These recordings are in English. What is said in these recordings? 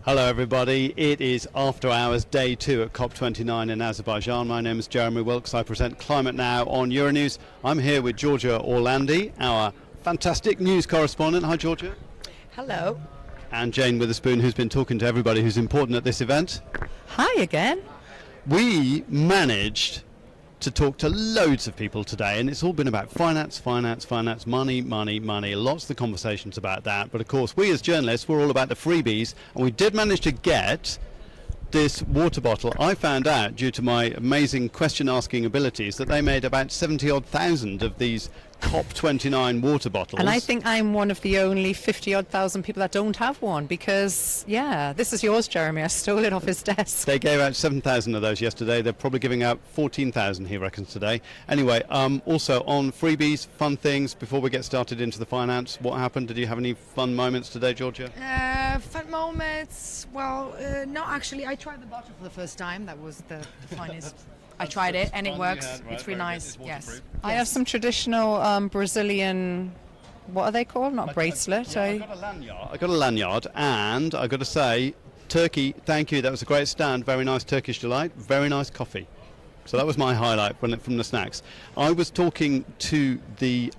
Hello everybody, it is After Hours Day 2 at COP29 in Azerbaijan. My name is Jeremy Wilks, I present Climate Now on Euronews. I'm here with Giorgia Orlandi, our fantastic news correspondent. Hi Giorgia. Hello. And Jane Witherspoon, who's been talking to everybody who's important at this event. Hi again. We managed to talk to loads of people today, and it's all been about finance, money, lots of the conversations about that. But of course, we as journalists, we're all about the freebies, and we did manage to get this water bottle. I found out, due to my amazing question-asking abilities, that they made about 70-odd thousand of these COP29 water bottles. And I think I'm one of the only 50-odd thousand people that don't have one, because, yeah, this is yours, Jeremy. I stole it off his desk. They gave out 7,000 of those yesterday. They're probably giving out 14,000, he reckons, today. Anyway, also on freebies, fun things, before we get started into the finance, what happened? Did you have any fun moments today, Giorgia? Fun moments, well, no, actually, I tried the bottle for the first time. That was the funnest. I tried it and it works. It's really nice. Yes. I have some traditional Brazilian, what are they called? Not bracelet. Yeah, I got a lanyard, and I got to say, Turkey, thank you. That was a great stand. Very nice Turkish delight. Very nice coffee. So that was my highlight from the snacks. I was talking to the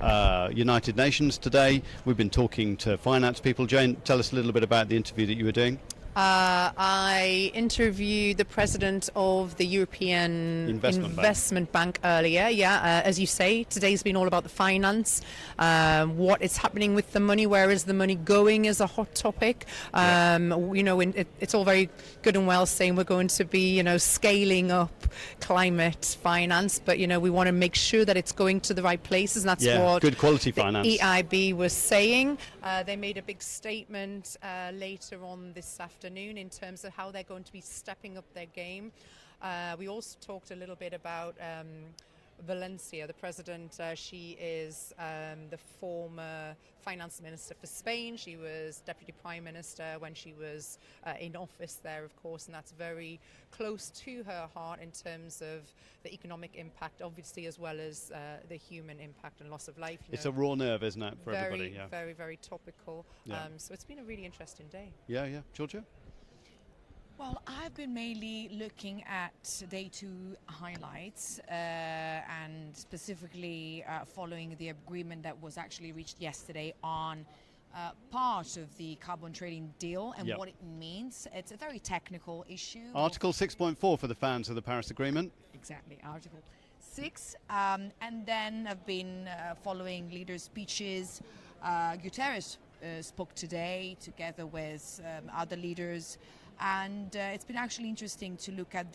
United Nations today. We've been talking to finance people. Jane, tell us a little bit about the interview that you were doing. I interviewed the president of the European Investment Bank earlier. Yeah, as you say, today's been all about the finance, what is happening with the money, where is the money going is a hot topic. You know, it's all very good and well saying we're going to be, you know, scaling up climate finance, but, you know, we want to make sure that it's going to the right places, and that's what good quality finance. The EIB was saying. They made a big statement later on this afternoon in terms of how they're going to be stepping up their game. We also talked a little bit about Valencia, the president. She is the former finance minister for Spain. She was deputy prime minister when she was in office there, of course, and that's very close to her heart in terms of the economic impact, obviously, as well as the human impact and loss of life. It's a raw nerve, isn't it, for very, everybody? Yeah. Very, very topical. Yeah. So it's been a really interesting day. Yeah. Giorgia? Well, I've been mainly looking at day 2 highlights and specifically following the agreement that was actually reached yesterday on part of the carbon trading deal and what it means. It's a very technical issue. Article 6.4 for the fans of the Paris Agreement. Exactly, Article 6. And then I've been following leaders' speeches. Guterres spoke today together with other leaders. And it's been actually interesting to look at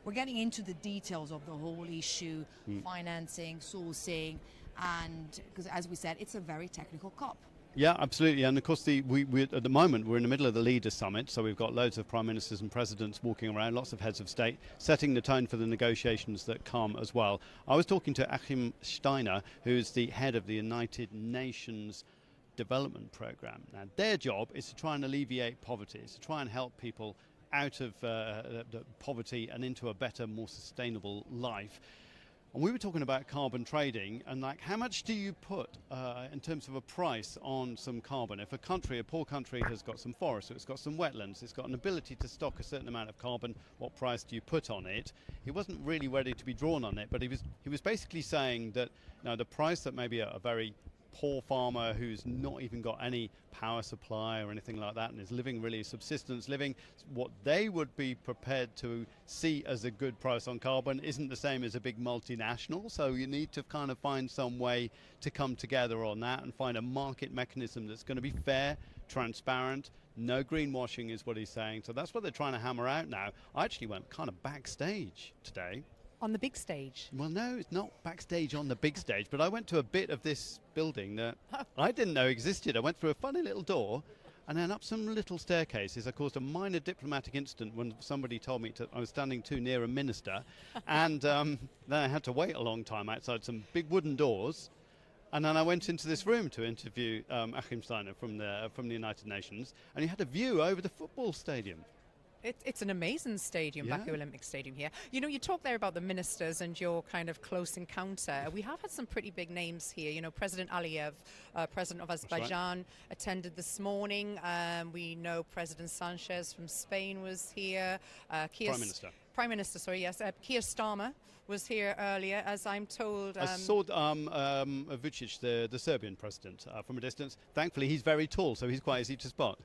we're getting into the details of the whole issue, financing, sourcing, and because as we said, it's a very technical COP. Yeah, absolutely. And of course, we at the moment, we're in the middle of the Leaders' Summit, so we've got loads of prime ministers and presidents walking around, lots of heads of state, setting the tone for the negotiations that come as well. I was talking to Achim Steiner, who's the head of the United Nations Development Program. Now, their job is to try and alleviate poverty, is to try and help people out of poverty and into a better, more sustainable life. And we were talking about carbon trading and like how much do you put in terms of a price on some carbon? If a poor country has got some forests, it's got some wetlands, it's got an ability to stock a certain amount of carbon, what price do you put on it? He wasn't really ready to be drawn on it, but he was basically saying that the price that maybe a very poor farmer who's not even got any power supply or anything like that and is living really subsistence living, what they would be prepared to see as a good price on carbon isn't the same as a big multinational. So you need to kind of find some way to come together on that and find a market mechanism that's going to be fair, transparent, no greenwashing is what he's saying. So that's what they're trying to hammer out now. I actually went kind of backstage today. On the big stage? Well, no, it's not backstage on the big stage, but I went to a bit of this building that I didn't know existed. I went through a funny little door and then up some little staircases. I caused a minor diplomatic incident when somebody told me I was standing too near a minister, and then I had to wait a long time outside some big wooden doors. And then I went into this room to interview Achim Steiner from the United Nations, and he had a view over the football stadium. It's an amazing stadium, Yeah. Baku Olympic Stadium here. You know, you talk there about the ministers and your kind of close encounter. We have had some pretty big names here. You know, President Aliyev, President of Azerbaijan, attended this morning. We know President Sanchez from Spain was here. Prime Minister, sorry, yes. Keir Starmer was here earlier, as I'm told. I saw Vucic, the Serbian president, from a distance. Thankfully, he's very tall, so he's quite easy to spot.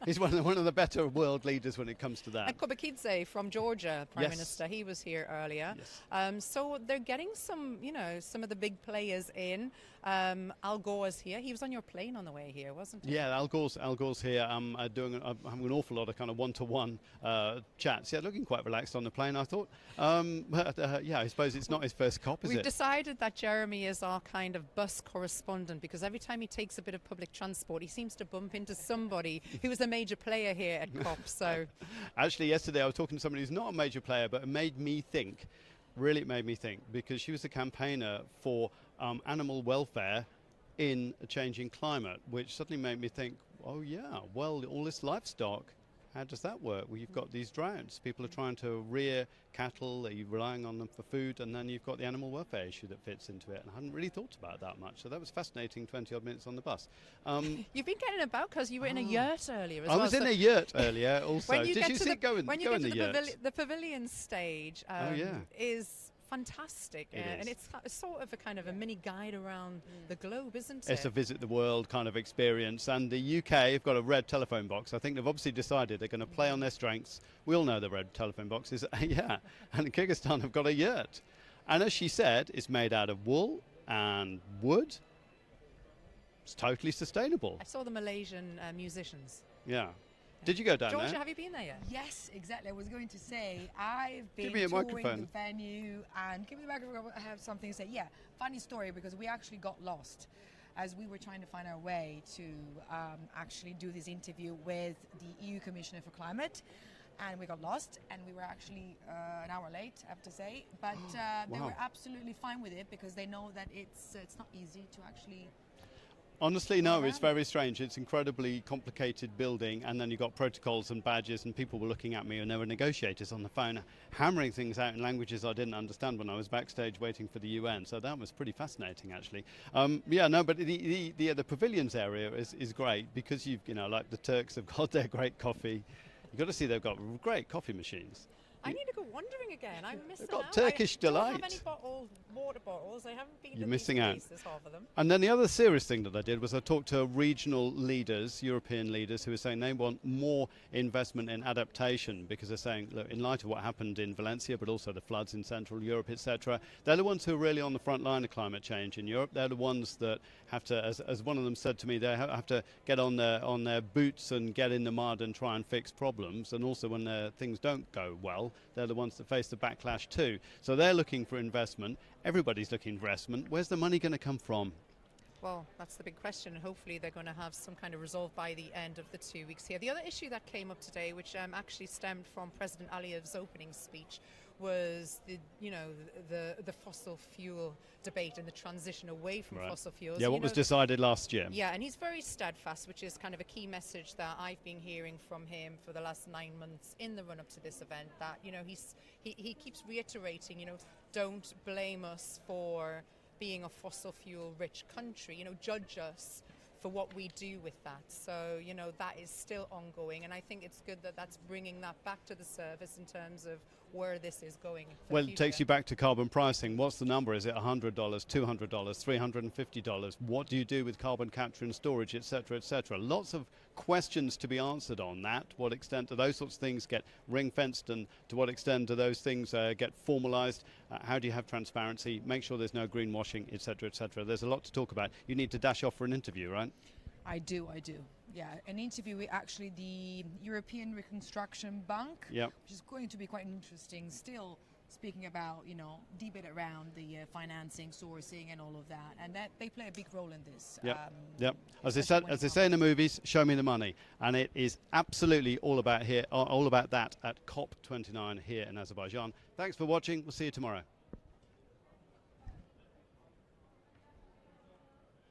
He's one of the better world leaders when it comes to that. And Kobakidze from Georgia, Prime Yes. Minister, he was here earlier. Yes. So they're getting some of the big players in. Al Gore's here. He was on your plane on the way here, wasn't he? Yeah, Al Gore's here. I'm having an awful lot of kind of one-to-one chats. Yeah, looking quite relaxed on the plane, I thought. Yeah, I suppose it's not his first COP, is We've it? decided that Jeremy is our kind of bus correspondent because every time he takes a bit of public transport, he seems to bump into somebody who is a major player here at COP. So, Actually, yesterday I was talking to somebody who's not a major player, but it made me think. Really, it made me think because she was a campaigner for animal welfare in a changing climate, which suddenly made me think, oh yeah, well, all this livestock, how does that work? Well, you've got these droughts. People are trying to rear cattle, you're relying on them for food, and then you've got the animal welfare issue that fits into it. And I hadn't really thought about that much. So that was fascinating, 20-odd minutes on the bus. you've been getting about because you were in a yurt earlier as well. I was in a yurt earlier also. When you Did get you to see go in the yurt? the pavilion stage is fantastic, and it's sort of a kind of a mini guide around the globe, isn't it? It's a visit the world kind of experience, and the UK have got a red telephone box. I think they've obviously decided they're going to play on their strengths. We all know the red telephone boxes, yeah, and Kyrgyzstan have got a yurt. And as she said, it's made out of wool and wood. It's totally sustainable. I saw the Malaysian musicians. Yeah. Did you go down Georgia, there? have you been there yet? Yes, exactly. I was going to say, I've been Give me a touring microphone. the venue, and give me the microphone, I have something to say. Yeah, funny story, because we actually got lost as we were trying to find our way to actually do this interview with the EU Commissioner for Climate. And we got lost, and we were actually an hour late, I have to say. But they Wow. were absolutely fine with it, because they know that it's not easy to actually... Honestly, no, it's very strange. It's incredibly complicated building, and then you've got protocols and badges, and people were looking at me, and there were negotiators on the phone hammering things out in languages I didn't understand when I was backstage waiting for the UN. So that was pretty fascinating, actually. Yeah, no, but the Pavilions area is great because like the Turks have got their great coffee. You've got to see they've got great coffee machines. I need to go wandering again. I'm missing got out. Turkish I don't delight. have any water bottles. I haven't been You're to missing these out. places, half of them. And then the other serious thing that I did was I talked to regional leaders, European leaders, who were saying they want more investment in adaptation because they're saying, look, in light of what happened in Valencia, but also the floods in Central Europe, etc., they're the ones who are really on the front line of climate change in Europe. They're the ones that have to, as one of them said to me, they have to get on their boots and get in the mud and try and fix problems. And also when things don't go well, they're the ones that face the backlash too. So they're looking for investment. Everybody's looking for investment. Where's the money going to come from? Well, that's the big question. Hopefully they're going to have some kind of resolve by the end of the 2 weeks here. The other issue that came up today, which actually stemmed from President Aliyev's opening speech, was the fossil fuel debate and the transition away from fossil fuels. Yeah, what was decided last year. Yeah, and he's very steadfast, which is kind of a key message that I've been hearing from him for the last 9 months in the run-up to this event, that, he keeps reiterating, don't blame us for being a fossil fuel rich country, judge us for what we do with that. So, that is still ongoing, and I think it's good that that's bringing that back to the surface in terms of where this is going. Well, it takes you back to carbon pricing. What's the number? Is it $100, $200, $350? What do you do with carbon capture and storage, etc., etc.? Lots of questions to be answered on that. To what extent do those sorts of things get ring-fenced, and to what extent do those things get formalised? How do you have transparency? Make sure there's no greenwashing, etc., etc. There's a lot to talk about. You need to dash off for an interview, right? I do. Yeah, an interview with actually the European Reconstruction Bank, which is going to be quite interesting. Still speaking about, debate around the financing, sourcing, and all of that, and that they play a big role in this. Yep. As they say in the movies, show me the money, and it is absolutely all about that at COP29 here in Azerbaijan. Thanks for watching. We'll see you tomorrow.